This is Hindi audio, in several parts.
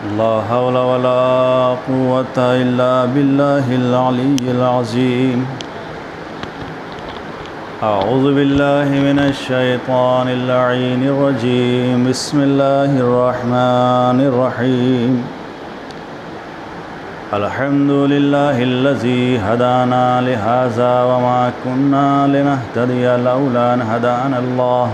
ला हौला वला कुव्वता इल्ला बिल्लाहिल अलिय्यिल अज़ीम। अऊज़ु बिल्लाहि मिनश शैतानिर लईनिर रजीम। बिस्मिल्लाहिर रहमानिर रहीम। अल्हम्दुलिल्लाहिल्लज़ी हदाना लिहाज़ा वमा कुन्ना लिनहतदिया लौला अन हदानल्लाह।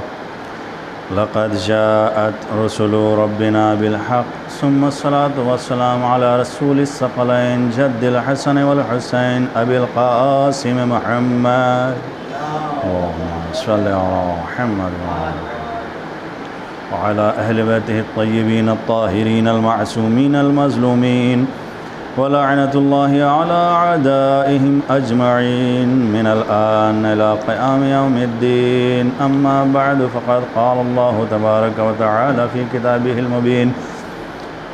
लक़द जाअत रुसुलु रब्बिना बिलहक़ सुम्मा अस्सलातु वस्सलामु अला रसूलिस सकलैन जद्दिल हसन वल हुसैन अबिल क़ासिम मुहम्मद अल्लाहुम्मा सल्लि अला मुहम्मद व अला अहलि बैतिहि अत्तय्यिबीन अत्ताहिरीन अल-मअसूमीन अल-मज़लूमीन व लअनतुल्लाहि अला अअदाइहिम अजमईन मिनल आन इला क़ियाम यौमिद्दीन। अम्मा बअद फ़क़द क़ाल अल्लाहु तबारक व तआला फ़ी किताबिहिल मुबीन।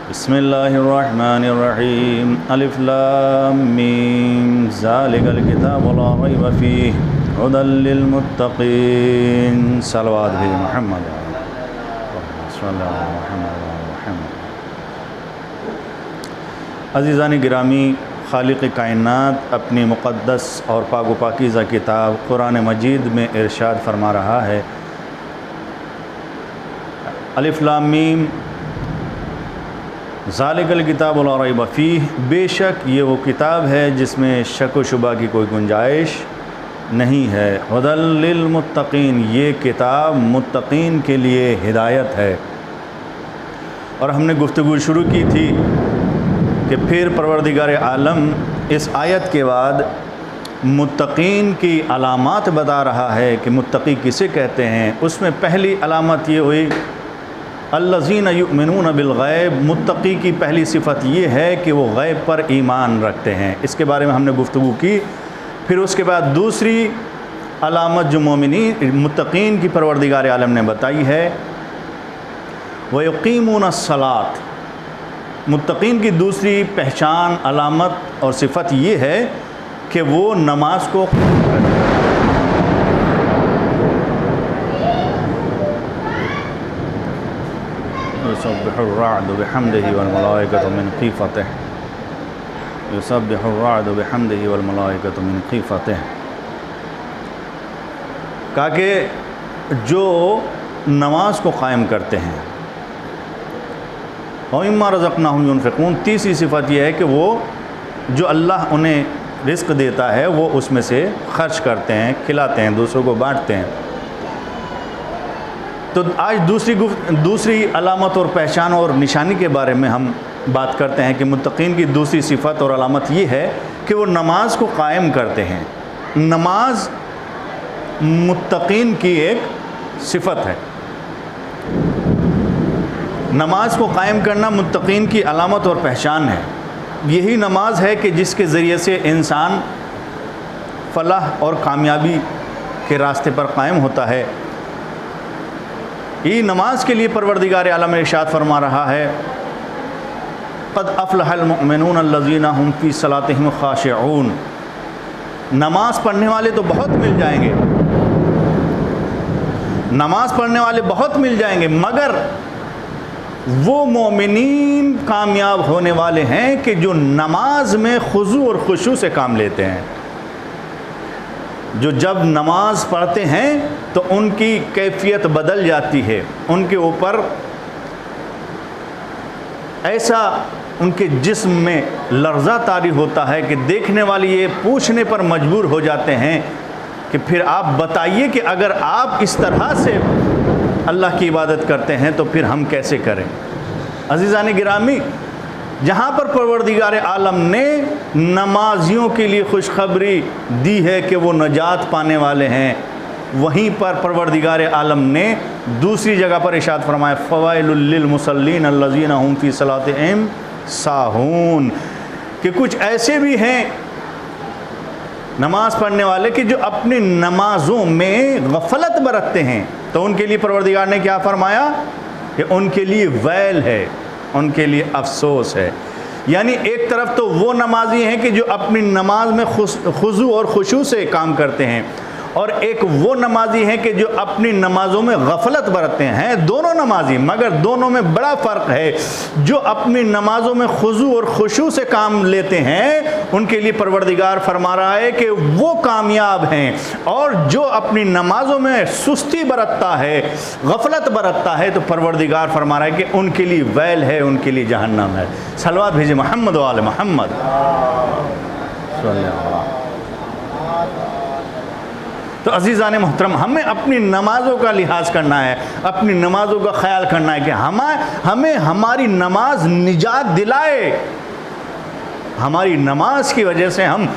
बिस्मिल्लाहिर रहमानिर रहीम। अलिफ लाम मीम ज़ालिकल किताबु ला रैब फ़ीहि हुदल लिल मुत्तक़ीन। सलवात भी मुहम्मद सल्लल्लाहु अलैहि वसल्लम। अज़ीज़ान गिरामी, खालिक़ कायनात अपनी मुक़द्दस और पाक व पाकीज़ा किताब कुरान मजीद में इरशाद फरमा रहा है, अलिफ लाम मीम ज़ालिकल किताबु ला रैब फ़ीहि, बेशक ये वो किताब है जिसमें शक व शुबा की कोई गुंजाइश नहीं है। हुदल लिल मुत्तक़ीन, ये किताब मुत्तक़ीन के लिए हिदायत है। और हमने गुफ्तगू शुरू की थी कि फिर परवरदिगार आलम इस आयत के बाद मुत्तक़ीन की अलामात बता रहा है कि मुत्तक़ी किसे कहते हैं। उसमें पहली अलामत ये हुई अल्लज़ीना युमिनून बिल गैब, मुत्तक़ी की पहली सिफ़त ये है कि वो गैब पर ईमान रखते हैं। इसके बारे में हमने गुफ्तगू की। फिर उसके बाद दूसरी अलामत जो मुत्तक़ीन की परवरदिगार आलम ने बताई है, व युक़ीमूनस्सलात, मुत्तक़ीन की दूसरी पहचान, अलामत और सिफ़त ये है कि वो नमाज को युसब्बिहुर्रअदु बिहम्दिही वल मलाइकतु मिन ख़ीफ़तिही, युसब्बिहुर्रअदु बिहम्दिही वल मलाइकतु मिन ख़ीफ़तिही। कहा कि जो नमाज को कायम करते हैं, और इम्मा रज़क़नाहुम युनफ़िक़ून, तीसरी सिफ़त यह है कि वो जो अल्लाह उन्हें रिज़्क़ देता है वो उसमें से खर्च करते हैं, खिलाते हैं, दूसरों को बांटते हैं। तो आज दूसरी अलामत और पहचान और निशानी के बारे में हम बात करते हैं कि मुत्तक़ीन की दूसरी सिफ़त और अलामत ये है कि वो नमाज को कायम करते हैं। नमाज मुत्तक़ीन की एक सिफ़त है। नमाज को कायम करना मुत्तक़ीन की अलामत और पहचान है। यही नमाज है कि जिसके ज़रिए से इंसान फलाह और कामयाबी के रास्ते पर कायम होता है। ये नमाज के लिए परवरदिगार आलम इरशाद फरमा रहा है, क़द अफ़लहल मुमिनून अल्लज़ीना हुम फ़ी सलातिहिम ख़ाशिऊन। नमाज़ पढ़ने वाले तो बहुत मिल जाएंगे, नमाज़ पढ़ने वाले बहुत मिल जाएंगे, मगर वो मोमिनीन कामयाब होने वाले हैं कि जो नमाज में खुशू और खुशू से काम लेते हैं। जो जब नमाज पढ़ते हैं तो उनकी कैफियत बदल जाती है, उनके ऊपर ऐसा उनके जिस्म में लर्ज़ा तारी होता है कि देखने वाले ये पूछने पर मजबूर हो जाते हैं कि फिर आप बताइए कि अगर आप इस तरह से अल्लाह की इबादत करते हैं तो फिर हम कैसे करें। अज़ीज़ान गिरामी, जहाँ पर परवरदिगार आलम ने नमाजियों के लिए खुशखबरी दी है कि वो नजात पाने वाले हैं, वहीं पर परवरदिगार आलम ने दूसरी जगह पर इरशाद फरमाया, फ़वाइलुल लिल मुसल्लीन अल्लज़ीना हुम फ़ी सलातिहिम साहून, कि कुछ ऐसे भी हैं नमाज़ पढ़ने वाले कि जो अपनी नमाज़ों में गफलत बरतते हैं। तो उनके लिए परवरदिगार ने क्या फरमाया कि उनके लिए वैल है, उनके लिए अफसोस है। यानी एक तरफ तो वो नमाजी हैं कि जो अपनी नमाज में खुशू और खुशू से काम करते हैं, और एक वो नमाजी हैं कि जो अपनी नमाजों में गफलत बरतते हैं। दोनों नमाजी, मगर दोनों में बड़ा फ़र्क है। जो अपनी नमाजों में खुशू और खुशू से काम लेते हैं उनके लिए परवरदिगार फरमा रहा है कि वो कामयाब हैं, और जो अपनी नमाजों में सुस्ती बरतता है, गफलत बरतता है, तो परवरदिगार फरमा रहा है कि उनके लिए वैल है, उनके लिए जहन्नम है। सलवात भेजे मोहम्मद वाले मोहम्मद। तो अज़ीज़ान मोहतरम, हमें अपनी नमाज़ों का लिहाज करना है, अपनी नमाज़ों का ख्याल करना है कि हमें हमारी नमाज निजात दिलाए, हमारी नमाज की वजह से हम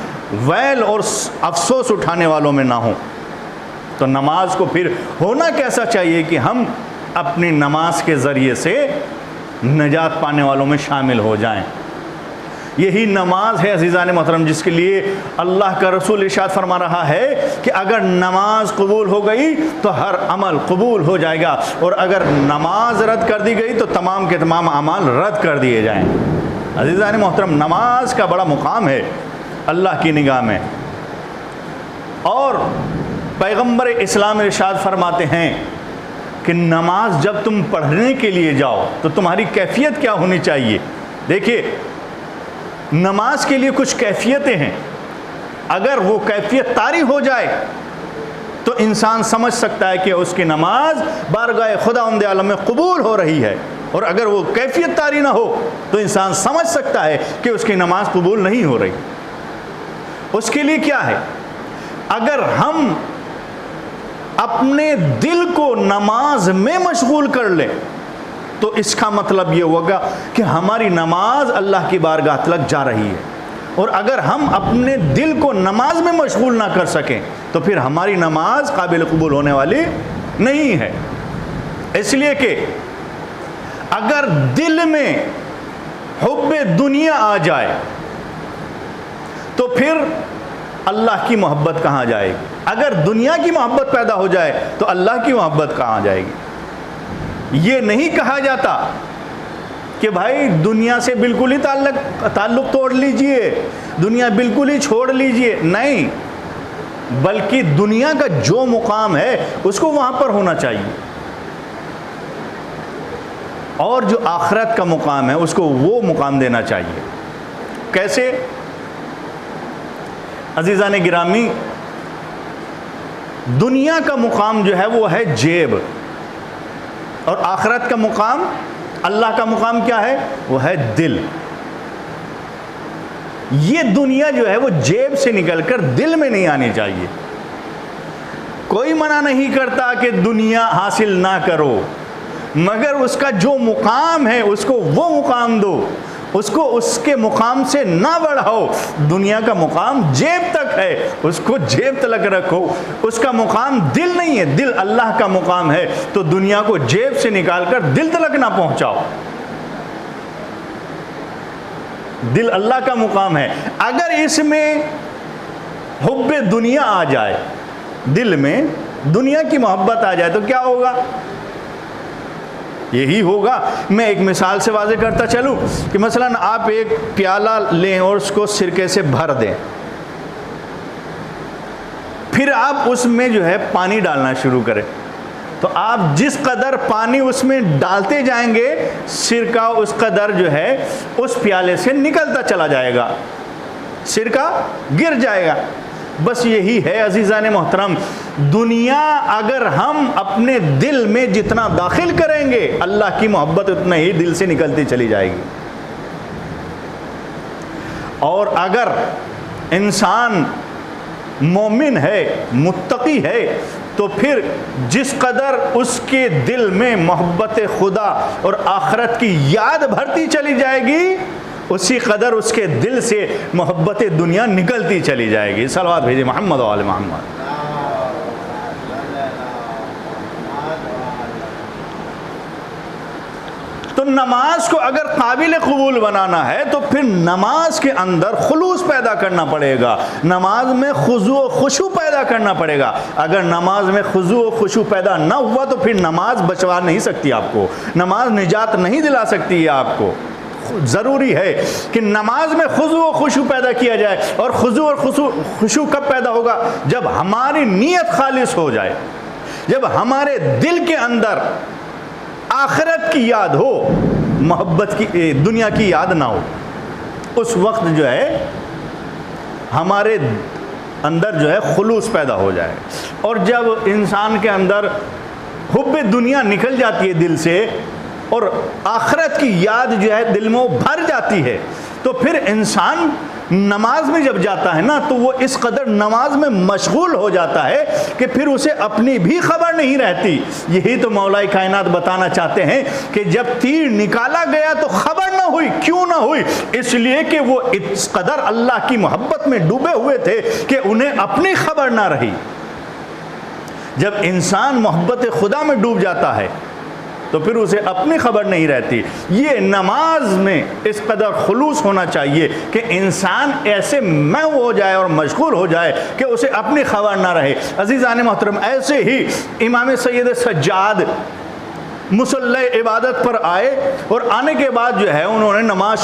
वैल और अफसोस उठाने वालों में ना हों। तो नमाज को फिर होना कैसा चाहिए कि हम अपनी नमाज के ज़रिए से निजात पाने वालों में शामिल हो जाएं। यही नमाज है अज़ीज़ान मोहतरम जिसके लिए अल्लाह का रसूल इरशाद फरमा रहा है कि अगर नमाज कबूल हो गई तो हर अमल कबूल हो जाएगा, और अगर नमाज रद्द कर दी गई तो तमाम के तमाम अमाल रद्द कर दिए जाएं। अज़ीज़ान मोहतरम, नमाज का बड़ा मुकाम है अल्लाह की निगाह में। और पैगम्बर इस्लाम इरशाद फरमाते हैं कि नमाज जब तुम पढ़ने के लिए जाओ तो तुम्हारी कैफियत क्या होनी चाहिए। देखिए, नमाज के लिए कुछ कैफियतें हैं, अगर वो कैफियत तारी हो जाए तो इंसान समझ सकता है कि उसकी नमाज बारगाह खुदावंद आलम में कबूल हो रही है, और अगर वो कैफियत तारी ना हो तो इंसान समझ सकता है कि उसकी नमाज कबूल नहीं हो रही। उसके लिए क्या है, अगर हम अपने दिल को नमाज में मशगूल कर लें तो इसका मतलब ये होगा कि हमारी नमाज अल्लाह की बारगाह तक जा रही है। और अगर हम अपने दिल को नमाज में मशगूल ना कर सकें तो फिर हमारी नमाज काबिल कबूल होने वाली नहीं है। इसलिए कि अगर दिल में हुब्बे दुनिया आ जाए तो फिर अल्लाह की मोहब्बत कहाँ जाएगी। अगर दुनिया की मोहब्बत पैदा हो जाए तो अल्लाह की मोहब्बत कहाँ जाएगी। ये नहीं कहा जाता कि भाई दुनिया से बिल्कुल ही ताल्लुक़ तोड़ लीजिए, दुनिया बिल्कुल ही छोड़ लीजिए, नहीं, बल्कि दुनिया का जो मुकाम है उसको वहाँ पर होना चाहिए, और जो आखिरत का मुकाम है उसको वो मुकाम देना चाहिए। कैसे अज़ीज़ान गिरामी, दुनिया का मुकाम जो है वो है जेब, और आखिरत का मुकाम, अल्लाह का मुकाम क्या है, वो है दिल। ये दुनिया जो है वो जेब से निकलकर दिल में नहीं आनी चाहिए। कोई मना नहीं करता कि दुनिया हासिल ना करो, मगर उसका जो मुकाम है उसको वो मुकाम दो, उसको उसके मुकाम से ना बढ़ाओ। दुनिया का मुकाम जेब तक है, उसको जेब तक रखो, उसका मुकाम दिल नहीं है, दिल अल्लाह का मुकाम है, तो दुनिया को जेब से निकालकर दिल तक ना पहुंचाओ। दिल अल्लाह का मुकाम है। अगर इसमें हुब्बे दुनिया आ जाए, दिल में दुनिया की मोहब्बत आ जाए तो क्या होगा। यही होगा, मैं एक मिसाल से वाज़े करता चलूँ कि मसलन आप एक प्याला लें और उसको सिरके से भर दें, फिर आप उसमें जो है पानी डालना शुरू करें, तो आप जिस कदर पानी उसमें डालते जाएंगे सिरका उस कदर जो है उस प्याले से निकलता चला जाएगा, सिरका गिर जाएगा। बस यही है अज़ीज़ान मोहतरम, दुनिया अगर हम अपने दिल में जितना दाखिल करेंगे अल्लाह की मोहब्बत उतना ही दिल से निकलती चली जाएगी। और अगर इंसान मोमिन है, मुत्तकी है, तो फिर जिस कदर उसके दिल में मोहब्बत खुदा और आखिरत की याद भरती चली जाएगी उसी कदर उसके दिल से मोहब्बत दुनिया निकलती चली जाएगी। सलवात भेजे मोहम्मद वाले मोहम्मद। तो नमाज को अगर काबिल कबूल बनाना है तो फिर नमाज के अंदर खुलूस पैदा करना पड़ेगा, नमाज में खुजू व खुशू पैदा करना पड़ेगा। अगर नमाज में खुजू व खुशू पैदा ना हुआ तो फिर नमाज बचवा नहीं सकती आपको, नमाज निजात नहीं दिला सकती है आपको। ज़रूरी है कि नमाज में खुशू व खुशू पैदा किया जाए। और खुशू और खुशू कब पैदा होगा? जब हमारी नीयत खालिस हो जाए, जब हमारे दिल के अंदर आखिरत की याद हो, मोहब्बत की, दुनिया की याद ना हो। उस वक्त जो है हमारे अंदर जो है खुलूस पैदा हो जाए। और जब इंसान के अंदर हुब्बे दुनिया निकल जाती है दिल से और आखिरत की याद जो है दिल में वो भर जाती है, तो फिर इंसान नमाज में जब जाता है ना, तो वो इस कदर नमाज में मशगूल हो जाता है कि फिर उसे अपनी भी खबर नहीं रहती। यही तो मौलाए कायनात बताना चाहते हैं कि जब तीर निकाला गया तो खबर ना हुई। क्यों ना हुई? इसलिए कि वो इस कदर अल्लाह की मोहब्बत में डूबे हुए थे कि उन्हें अपनी खबर ना रही। जब इंसान मोहब्बत खुदा में डूब जाता है तो फिर उसे अपनी खबर नहीं रहती। ये नमाज में इस कदर खुलूस होना चाहिए कि इंसान ऐसे महव हो जाए और मशगूल हो जाए कि उसे अपनी खबर ना रहे। अज़ीज़ान मोहतरम, ऐसे ही इमाम सैयद सज्जाद मुसल्ला इबादत पर आए और आने के बाद जो है उन्होंने नमाज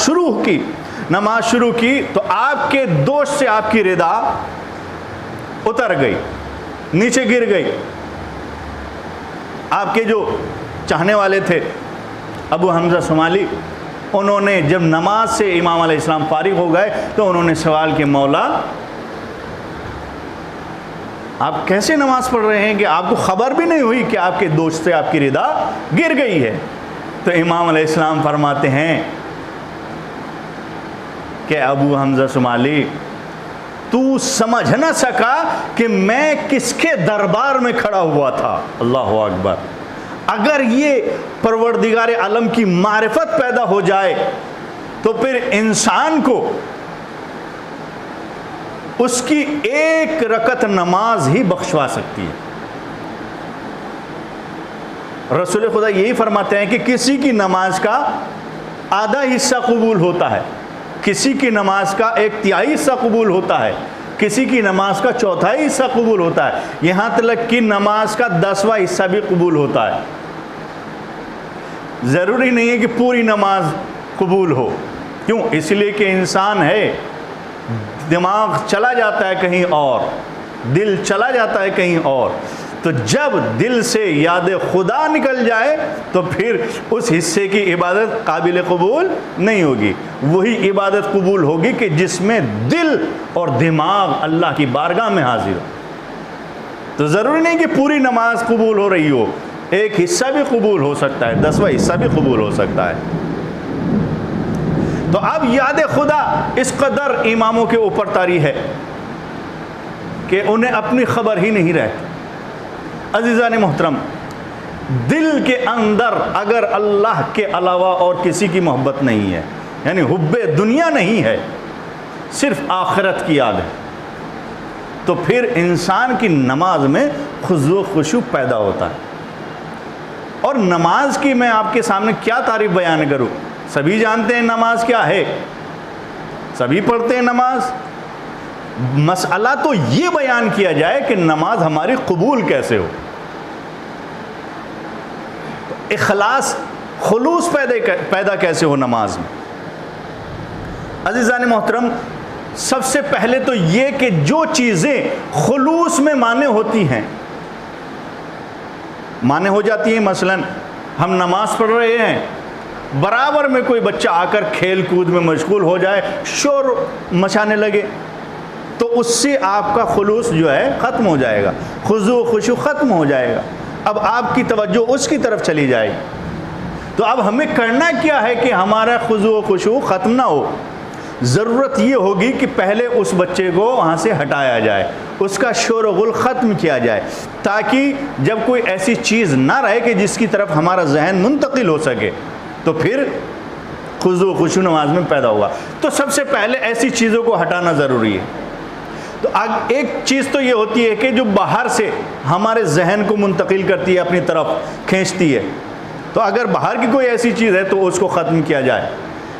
शुरू की तो आपके दोस्त से आपकी रिदा उतर गई, नीचे गिर गई। आपके जो चाहने वाले थे अबू हमज़ा शुमाली, उन्होंने जब नमाज से इमाम अलैहिस्सलाम फारिग हो गए तो उन्होंने सवाल किया, मौला आप कैसे नमाज पढ़ रहे हैं कि आपको खबर भी नहीं हुई कि आपके दोस्त से आपकी रिदा गिर गई है? तो इमाम अलैहिस्सलाम फरमाते हैं कि अबू हमज़ा शुमाली, तू समझ न सका कि मैं किसके दरबार में खड़ा हुआ था। अल्लाह अकबर। अगर ये परवरदिगार आलम की मारिफत पैदा हो जाए तो फिर इंसान को उसकी एक रकत नमाज ही बख्शवा सकती है। रसूल खुदा यही फरमाते हैं कि किसी की नमाज का आधा हिस्सा कबूल होता है, किसी की नमाज का 1/3 हिस्सा कबूल होता है, किसी की नमाज का 1/4 हिस्सा कबूल होता है, यहाँ तक कि नमाज का 10वां हिस्सा भी कबूल होता है। ज़रूरी नहीं है कि पूरी नमाज कबूल हो। क्यों? इसलिए कि इंसान है, दिमाग चला जाता है कहीं और, दिल चला जाता है कहीं और। तो जब दिल से याद खुदा निकल जाए तो फिर उस हिस्से की इबादत काबिल कबूल नहीं होगी। वही इबादत कबूल होगी कि जिसमें दिल और दिमाग अल्लाह की बारगाह में हाजिर हो। तो ज़रूरी नहीं कि पूरी नमाज कबूल हो रही हो, एक हिस्सा भी कबूल हो सकता है, 10वां हिस्सा भी कबूल हो सकता है। तो अब याद खुदा इस कदर इमामों के ऊपर तारी है कि उन्हें अपनी खबर ही नहीं रहती। अज़ीज़ान मोहतरम, दिल के अंदर अगर अल्लाह के अलावा और किसी की मोहब्बत नहीं है, यानी हुब्बे दुनिया नहीं है, सिर्फ आखिरत की याद है, तो फिर इंसान की नमाज में खुशू खुशू पैदा होता है। और नमाज की मैं आपके सामने क्या तारीफ बयान करूं? सभी जानते हैं नमाज क्या है, सभी पढ़ते हैं नमाज। मसला तो ये बयान किया जाए कि नमाज हमारी कबूल कैसे हो, तो इखलास खुलूस पैदा कैसे हो नमाज में। अज़ीज़ान मोहतरम, सबसे पहले तो ये कि जो चीज़ें खुलूस में माने होती हैं, माने हो जाती हैं। मसलन हम नमाज पढ़ रहे हैं, बराबर में कोई बच्चा आकर खेल कूद में मशगूल हो जाए, शोर मचाने लगे, तो उससे आपका खुलूस जो है ख़त्म हो जाएगा, खुशू खुशू ख़त्म हो जाएगा। अब आपकी तवज्जो उसकी तरफ चली जाएगी। तो अब हमें करना क्या है कि हमारा खुशू खुशू ख़त्म ना हो। ज़रूरत ये होगी कि पहले उस बच्चे को वहाँ से हटाया जाए, उसका शोर व गुल ख़त्म किया जाए, ताकि जब कोई ऐसी चीज़ ना रहे कि जिसकी तरफ हमारा जहन मुंतकिल हो सके, तो फिर खुशू खुशू नमाज में पैदा हुआ। तो सबसे पहले ऐसी चीज़ों को हटाना ज़रूरी है। तो एक चीज़ तो ये होती है कि जो बाहर से हमारे जहन को मुंतकिल करती है, अपनी तरफ खींचती है, तो अगर बाहर की कोई ऐसी चीज़ है तो उसको ख़त्म किया जाए।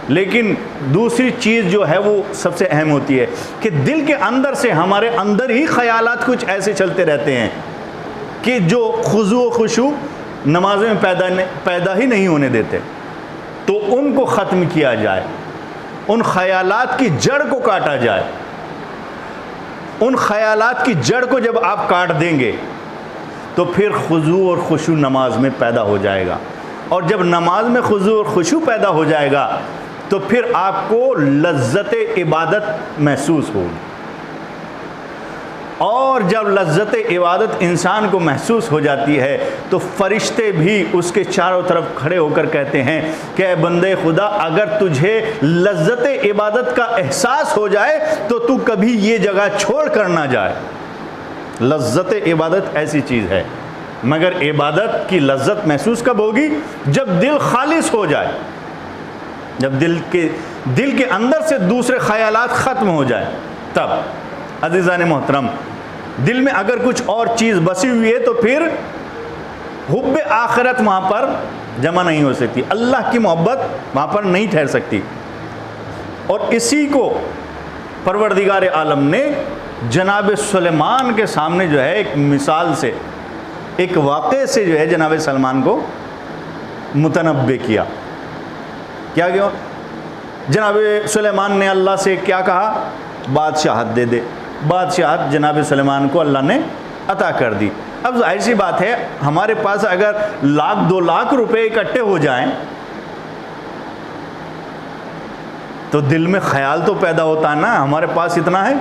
लेकिन दूसरी चीज़ जो है वो सबसे अहम होती है कि दिल के अंदर से हमारे अंदर ही ख़यालात कुछ ऐसे चलते रहते हैं कि जो खुशू खुशू नमाज में पैदा ही नहीं होने देते। तो उनको ख़त्म किया जाए, उन ख़यालात की जड़ को काटा जाए। उन ख़यालात की जड़ को जब आप काट देंगे तो फिर खुशू और खुशू नमाज में पैदा हो जाएगा, और जब नमाज में खुशू और खुशू पैदा हो जाएगा तो फिर आपको लज्जत इबादत महसूस होगी, और जब लज्जत इबादत इंसान को महसूस हो जाती है तो फरिश्ते भी उसके चारों तरफ खड़े होकर कहते हैं कि ऐ बंदे खुदा, अगर तुझे लज्जत इबादत का एहसास हो जाए तो तू कभी ये जगह छोड़ कर ना जाए। लज्जत इबादत ऐसी चीज़ है, मगर इबादत की लज्जत महसूस कब होगी? जब दिल खालिस हो जाए, जब दिल के अंदर से दूसरे ख़यालात ख़त्म हो जाए तब। अज़ीज़ान मोहतरम, दिल में अगर कुछ और चीज़ बसी हुई है तो फिर हुब्बे आखिरत वहाँ पर जमा नहीं हो सकती, अल्लाह की मोहब्बत वहाँ पर नहीं ठहर सकती। और इसी को परवरदिगार आलम ने जनाब सुलेमान के सामने जो है एक मिसाल से, एक वाक़े से जो है जनाब सलमान को मुतनब्बे किया। क्या किया? जनाब सुलेमान ने अल्लाह से क्या कहा? बादशाहत दे दे। बादशाहत जनाब सुलेमान को अल्लाह ने अता कर दी। अब जाहिर सी बात है, हमारे पास अगर 1,00,000-2 लाख रुपए इकट्ठे हो जाएं तो दिल में ख्याल तो पैदा होता है ना, हमारे पास इतना है,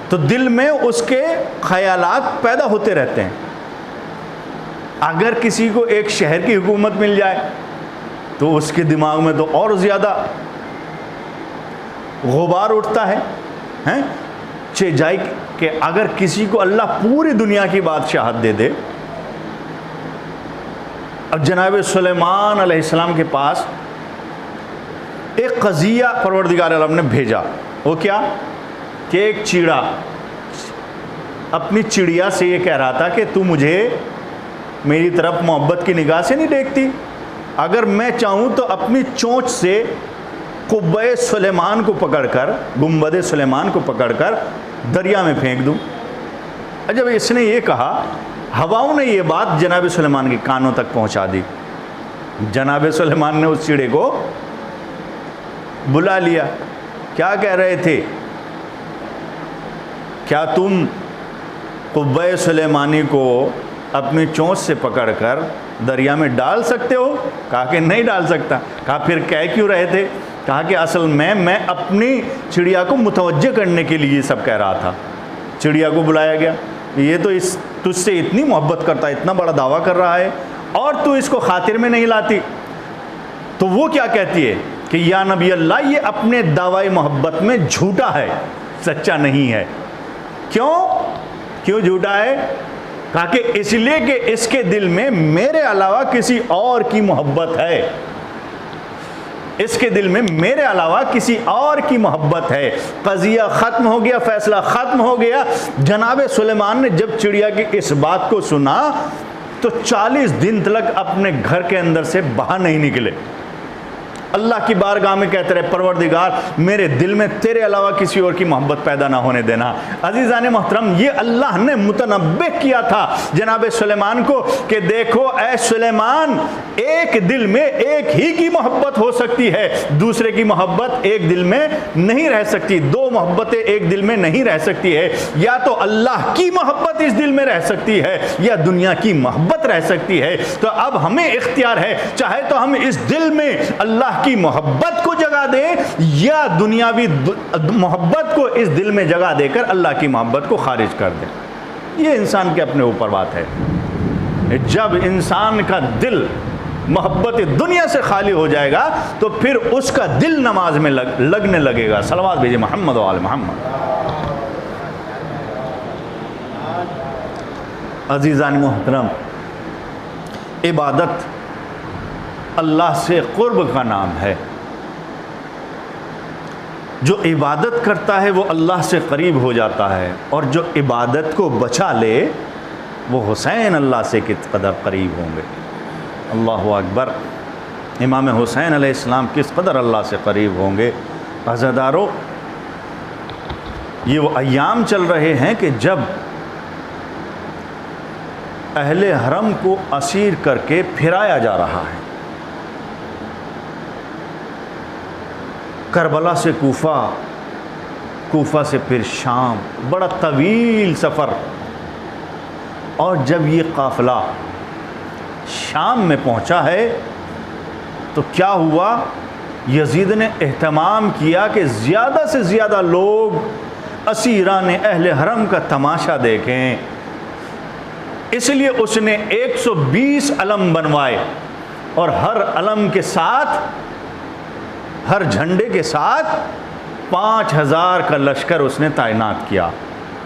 तो दिल में उसके ख्यालात पैदा होते रहते हैं। अगर किसी को एक शहर की हुकूमत मिल जाए तो उसके दिमाग में तो और ज़्यादा गुबार उठता है, हैं? जाए कि अगर किसी को अल्लाह पूरी दुनिया की बादशाहत दे दे। अब जनाब सुलेमान अलैहिस्सलाम के पास एक क़ज़िया परवरदिगार आलम ने भेजा। वो क्या? कि एक चीड़ा अपनी चिड़िया से ये कह रहा था कि तू मुझे मेरी तरफ मोहब्बत की निगाह से नहीं देखती, अगर मैं चाहूँ तो अपनी चोंच से कुब्बे सुलेमान को पकड़कर, गुंबद सुलेमान को पकड़कर दरिया में फेंक दूँ। जब इसने ये कहा, हवाओं ने ये बात जनाब सुलेमान के कानों तक पहुँचा दी। जनाब सुलेमान ने उस चिड़े को बुला लिया। क्या कह रहे थे? क्या तुम कुब्बे सुलेमानी को अपनी चोंच से पकड़कर दरिया में डाल सकते हो? कहा कि नहीं डाल सकता। कहा फिर कह क्यों रहे थे? कहा कि असल में मैं अपनी चिड़िया को मुतवज्जे करने के लिए सब कह रहा था। चिड़िया को बुलाया गया, ये तो इस तुझसे इतनी मोहब्बत करता है, इतना बड़ा दावा कर रहा है, और तू इसको खातिर में नहीं लाती। तो वो क्या कहती है कि या नबी अल्लाह, ये अपने दावाई मोहब्बत में झूठा है, सच्चा नहीं है। क्यों झूठा है? कहा कि इसलिए कि इसके दिल में मेरे अलावा किसी और की मोहब्बत है, इसके दिल में मेरे अलावा किसी और की मोहब्बत है। क़ज़िया ख़त्म हो गया, फ़ैसला ख़त्म हो गया। जनाब सुलेमान ने जब चिड़िया की इस बात को सुना तो 40 दिन तक अपने घर के अंदर से बाहर नहीं निकले। अल्लाह की बारगाह में कहते रहे, परवरदिगार मेरे दिल में तेरे अलावा किसी और की मोहब्बत पैदा ना होने देना। अजीज़ान मोहतरम, ये अल्लाह ने मुतनब्बे किया था जनाब सुलेमान को कि देखो ऐ सुलेमान, एक दिल में एक ही की मोहब्बत हो सकती है, दूसरे की मोहब्बत एक दिल में नहीं रह सकती, दो मोहब्बतें एक दिल में नहीं रह सकती है। या तो अल्लाह की मोहब्बत इस दिल में रह सकती है या दुनिया की मोहब्बत रह सकती है। तो अब हमें इख्तियार है, चाहे तो हम इस दिल में अल्लाह की मोहब्बत को जगह दें या दुनियावी मोहब्बत को इस दिल में जगह देकर अल्लाह की मोहब्बत को खारिज कर दें। ये इंसान के अपने ऊपर बात है। जब इंसान का दिल मोहब्बत दुनिया से खाली हो जाएगा तो फिर उसका दिल नमाज में लगने लगेगा। सलवात भेजिए मोहम्मद व आल मोहम्मद। अजीज़ान मोहतरम, इबादत अल्लाह से क़ुर्ब का नाम है। जो इबादत करता है वो अल्लाह से करीब हो जाता है, और जो इबादत को बचा ले वो हुसैन अल्लाह से किस कदर करीब होंगे। अल्लाहु अकबर। इमाम हुसैन अलैहिस्सलाम किस कदर अल्लाह से करीब होंगे। अज़ादारों, ये वो अय्याम चल रहे हैं कि जब अहले हरम को असीर करके फिराया जा रहा है। करबला से कूफा, कूफा से फिर शाम, बड़ा तवील सफ़र। और जब ये काफ़िला शाम में पहुंचा है तो क्या हुआ, यजीद ने एहतमाम किया कि ज़्यादा से ज़्यादा लोग असीरान अहले हरम का तमाशा देखें। इसलिए उसने 120 अलम बनवाए और हर अलम के साथ, हर झंडे के साथ 5000 का लश्कर उसने तैनात किया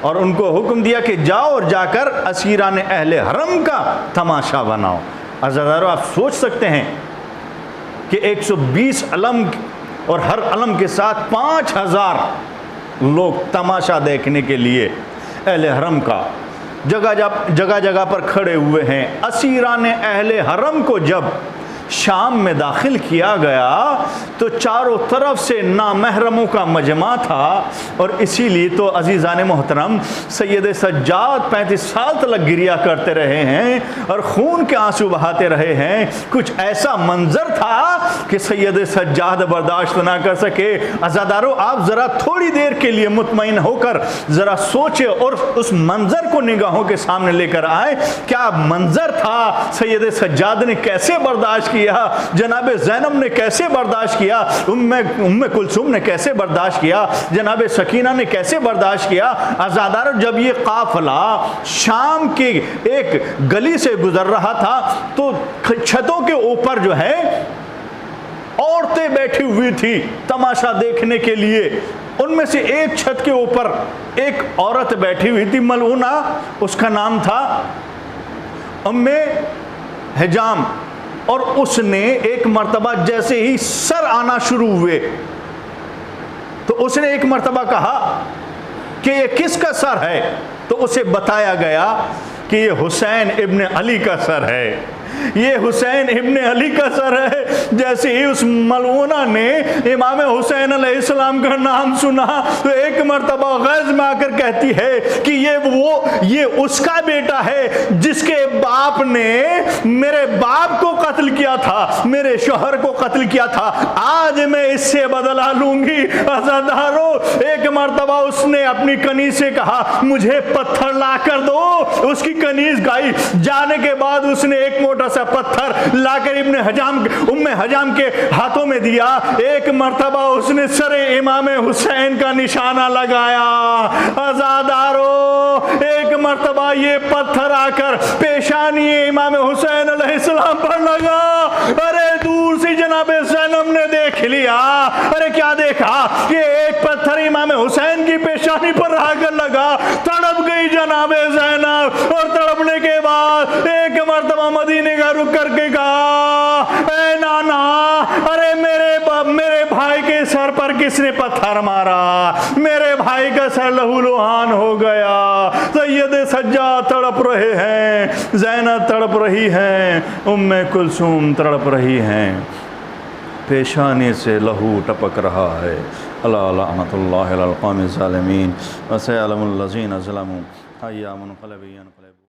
और उनको हुक्म दिया कि जाओ और जाकर असीरान अहले हरम का तमाशा बनाओ। अज़ादारों, आप सोच सकते हैं कि 120 अलम और हर अलम के साथ 5000 लोग तमाशा देखने के लिए अहले हरम का जगह जगह पर खड़े हुए हैं। असीरान अहले हरम को जब शाम में दाखिल किया गया तो चारों तरफ से नामहरमों का मजमा था और इसीलिए तो अजीज़ान मोहतरम सैयद सज्जाद 35 साल तक गिरिया करते रहे हैं और खून के आंसू बहाते रहे हैं। कुछ ऐसा मंजर था कि सैयद सज्जाद बर्दाश्त ना कर सके। अज़ादारों, आप ज़रा थोड़ी देर के लिए मुतमईन होकर ज़रा सोचे और उस मंजर को निगाहों के सामने लेकर आए। क्या मंजर था, सैयद सज्जाद ने कैसे बर्दाश्त किया, जनाब ज़ैनब ने कैसे बर्दाश्त किया, उम्मे कुलसूम ने कैसे बर्दाश्त किया, जनाब सकीना ने कैसे बर्दाश्त किया। अज़ादारों, जब ये काफिला शाम की एक गली से गुजर रहा था तो छतों के ऊपर जो है औरतें बैठी हुई थी तमाशा देखने के लिए। उनमें से एक छत के ऊपर एक औरत बैठी हुई थी, मलऊना, उसका नाम था उम्मे हिजाम। और उसने एक मर्तबा जैसे ही सर आना शुरू हुए तो उसने एक मर्तबा कहा कि ये किसका सर है, तो उसे बताया गया कि ये हुसैन इब्न अली का सर है, ये हुसैन इब्न अली का सर है। जैसे ही उस मलऊना ने इमाम हुसैन अलैहिस्सलाम का नाम सुना तो एक मर्तबा गैज़ में आकर कहती है कि ये उसका बेटा है जिसके बाप ने मेरे बाप को कत्ल किया था, मेरे शोहर को कत्ल किया था, आज मैं इससे बदला लूंगी। अज़ादारों, एक मर्तबा उसने अपनी कनीज से कहा मुझे पत्थर ला कर दो, उसकी कनीज गाई। जाने के बाद उसने एक मोटा सा पत्थर लाकर उम्मे हजाम के हाथों में दिया। एक मर्तबा उसने सरे इमाम हुसैन का निशाना लगाया। अज़ादारों, एक मर्तबा ये पत्थर आकर पेशानी इमाम हुसैन अलैहिस्सलाम पर लगा। अरे दूर से जनाब ज़ैनब ने देख लिया। अरे क्या देखा कि एक पत्थर इमाम हुसैन की पेशानी पर आकर लगा। तड़प गई जनाब ज़ैनब और तड़पने के बाद एक मर्तबा मदीने का रुक करके कहा, ए नाना, अरे मेरे भाई के सर पर किसने पत्थर मारा, मेरे भाई का सर लहूलुहान हो गया। सैयद सज्जाद तड़प रहे हैं, ज़ैनब तड़प रही हैं, उम्मे कुलसूम तड़प रही हैं, पेशानी से लहू टपक रहा है। अल्लाह लअनतुल्लाहि अलल क़ौमिज़ ज़ालिमीन व सयअलमुल लज़ीना ज़लमू अय्यामुन क़लबी।